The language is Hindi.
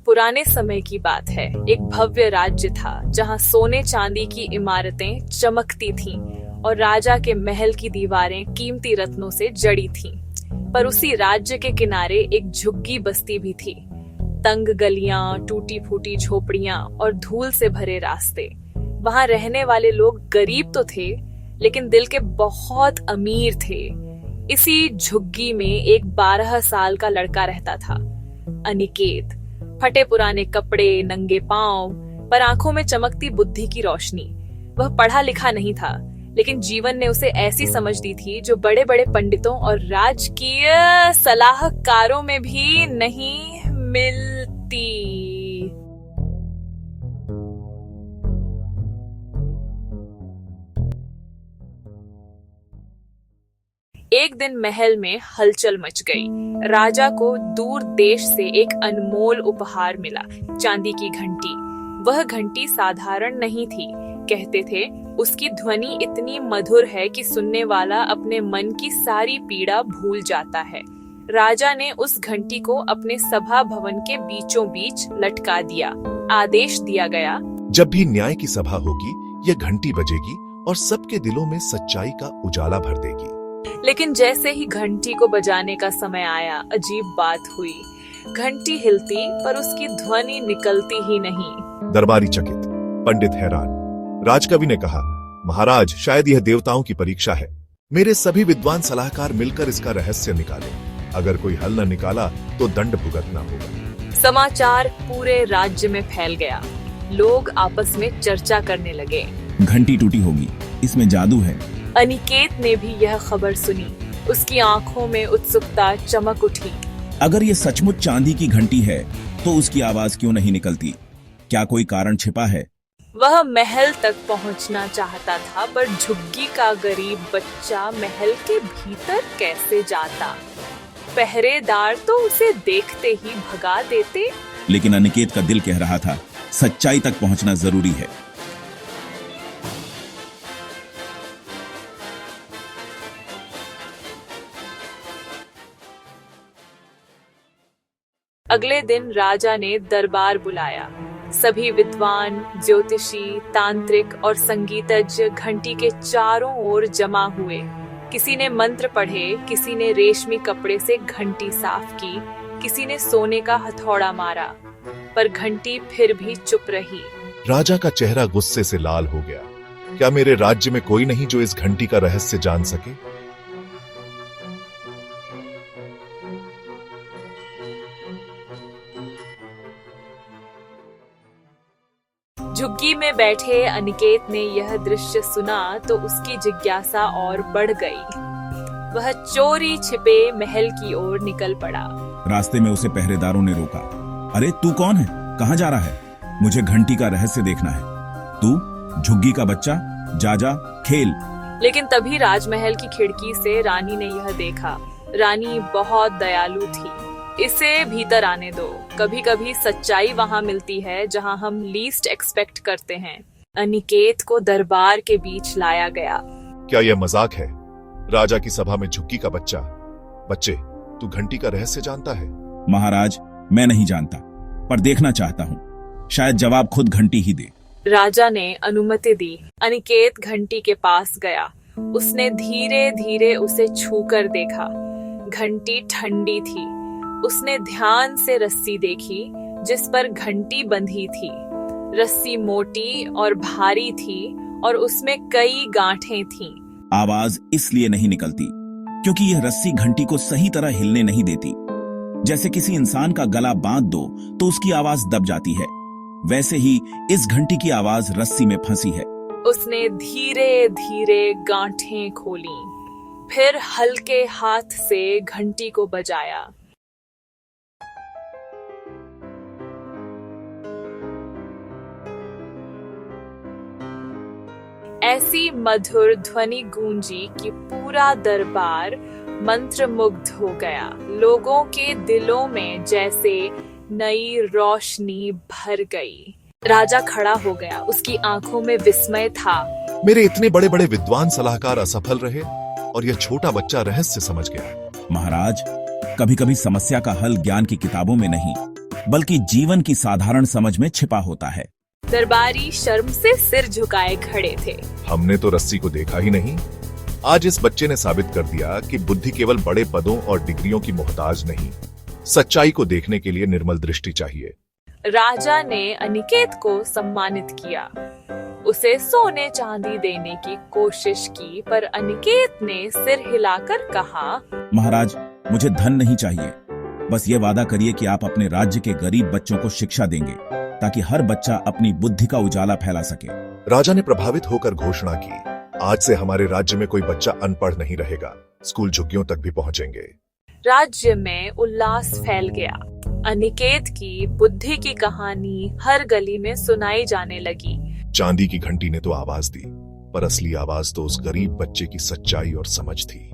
पुराने समय की बात है। एक भव्य राज्य था जहाँ सोने चांदी की इमारतें चमकती थीं और राजा के महल की दीवारें कीमती रत्नों से जड़ी थीं। पर उसी राज्य के किनारे एक झुग्गी बस्ती भी थी। तंग गलियां, टूटी फूटी झोपड़ियां और धूल से भरे रास्ते। वहां रहने वाले लोग गरीब तो थे, लेकिन दिल के बहुत अमीर थे। इसी झुग्गी में एक 12 साल का लड़का रहता था, अनिकेत। फटे पुराने कपड़े, नंगे पांव, पर आंखों में चमकती बुद्धि की रोशनी। वह पढ़ा लिखा नहीं था, लेकिन जीवन ने उसे ऐसी समझ दी थी जो बड़े बड़े पंडितों और राजकीय सलाहकारों में भी नहीं मिलती। एक दिन महल में हलचल मच गई। राजा को दूर देश से एक अनमोल उपहार मिला, चांदी की घंटी। वह घंटी साधारण नहीं थी। कहते थे उसकी ध्वनि इतनी मधुर है कि सुनने वाला अपने मन की सारी पीड़ा भूल जाता है। राजा ने उस घंटी को अपने सभा भवन के बीचों बीच लटका दिया। आदेश दिया गया, जब भी न्याय की सभा होगी, यह घंटी बजेगी और सबके दिलों में सच्चाई का उजाला भर देगी। लेकिन जैसे ही घंटी को बजाने का समय आया, अजीब बात हुई। घंटी हिलती पर उसकी ध्वनि निकलती ही नहीं। दरबारी चकित, पंडित हैरान। राजकवि ने कहा, महाराज, शायद यह देवताओं की परीक्षा है। मेरे सभी विद्वान सलाहकार मिलकर इसका रहस्य निकालें। अगर कोई हल न निकाला तो दंड भुगतना होगा। समाचार पूरे राज्य में फैल गया। लोग आपस में चर्चा करने लगे। घंटी टूटी होगी, इसमें जादू है। अनिकेत ने भी यह खबर सुनी। उसकी आंखों में उत्सुकता चमक उठी। अगर ये सचमुच चांदी की घंटी है तो उसकी आवाज क्यों नहीं निकलती? क्या कोई कारण छिपा है? वह महल तक पहुंचना चाहता था, पर झुग्गी का गरीब बच्चा महल के भीतर कैसे जाता? पहरेदार तो उसे देखते ही भगा देते। लेकिन अनिकेत का दिल कह रहा था, सच्चाई तक पहुंचना जरूरी है। अगले दिन राजा ने दरबार बुलाया। सभी विद्वान, ज्योतिषी, तांत्रिक और संगीतज्ञ घंटी के चारों ओर जमा हुए। किसी ने मंत्र पढ़े, किसी ने रेशमी कपड़े से घंटी साफ की, किसी ने सोने का हथौड़ा मारा, पर घंटी फिर भी चुप रही। राजा का चेहरा गुस्से से लाल हो गया। क्या मेरे राज्य में कोई नहीं जो इस घंटी का रहस्य जान सके? झुग्गी में बैठे अनिकेत ने यह दृश्य सुना तो उसकी जिज्ञासा और बढ़ गई। वह चोरी छिपे महल की ओर निकल पड़ा। रास्ते में उसे पहरेदारों ने रोका। अरे तू कौन है? कहाँ जा रहा है? मुझे घंटी का रहस्य देखना है। तू झुग्गी का बच्चा, जा खेल। लेकिन तभी राजमहल की खिड़की से रानी ने यह देखा। रानी बहुत दयालु थी। इसे भीतर आने दो। कभी कभी सच्चाई वहाँ मिलती है जहाँ हम लीस्ट एक्सपेक्ट करते हैं। अनिकेत को दरबार के बीच लाया गया। क्या यह मजाक है? राजा की सभा में झुग्गी का बच्चा। बच्चे, तू घंटी का रहस्य जानता है? महाराज, मैं नहीं जानता, पर देखना चाहता हूँ। शायद जवाब खुद घंटी ही दे। राजा ने अनुमति दी। अनिकेत घंटी के पास गया। उसने धीरे धीरे उसे छूकर देखा। घंटी ठंडी थी। उसने ध्यान से रस्सी देखी जिस पर घंटी बंधी थी। रस्सी मोटी और भारी थी और उसमें कई गांठें थीं। आवाज इसलिए नहीं निकलती क्योंकि यह रस्सी घंटी को सही तरह हिलने नहीं देती। जैसे किसी इंसान का गला बांध दो तो उसकी आवाज दब जाती है, वैसे ही इस घंटी की आवाज रस्सी में फंसी है। उसने धीरे धीरे गांठें खोली, फिर हल्के हाथ से घंटी को बजाया। ऐसी मधुर ध्वनि गूंजी कि पूरा दरबार मंत्रमुग्ध हो गया। लोगों के दिलों में जैसे नई रोशनी भर गई। राजा खड़ा हो गया। उसकी आंखों में विस्मय था। मेरे इतने बड़े बड़े विद्वान सलाहकार असफल रहे और यह छोटा बच्चा रहस्य समझ गया। महाराज, कभी कभी समस्या का हल ज्ञान की किताबों में नहीं, बल्कि जीवन की साधारण समझ में छिपा होता है। दरबारी शर्म से सिर झुकाए खड़े थे। हमने तो रस्सी को देखा ही नहीं। आज इस बच्चे ने साबित कर दिया कि बुद्धि केवल बड़े पदों और डिग्रियों की मोहताज नहीं, सच्चाई को देखने के लिए निर्मल दृष्टि चाहिए। राजा ने अनिकेत को सम्मानित किया, उसे सोने चांदी देने की कोशिश की, पर अनिकेत ने सिर हिलाकर कहा, महाराज, मुझे धन नहीं चाहिए, बस ये वादा करिए कि आप अपने राज्य के गरीब बच्चों को शिक्षा देंगे ताकि हर बच्चा अपनी बुद्धि का उजाला फैला सके। राजा ने प्रभावित होकर घोषणा की, आज से हमारे राज्य में कोई बच्चा अनपढ़ नहीं रहेगा, स्कूल झुग्गियों तक भी पहुंचेंगे। राज्य में उल्लास फैल गया। अनिकेत की बुद्धि की कहानी हर गली में सुनाई जाने लगी। चांदी की घंटी ने तो आवाज दी, पर असली आवाज तो उस गरीब बच्चे की सच्चाई और समझ थी।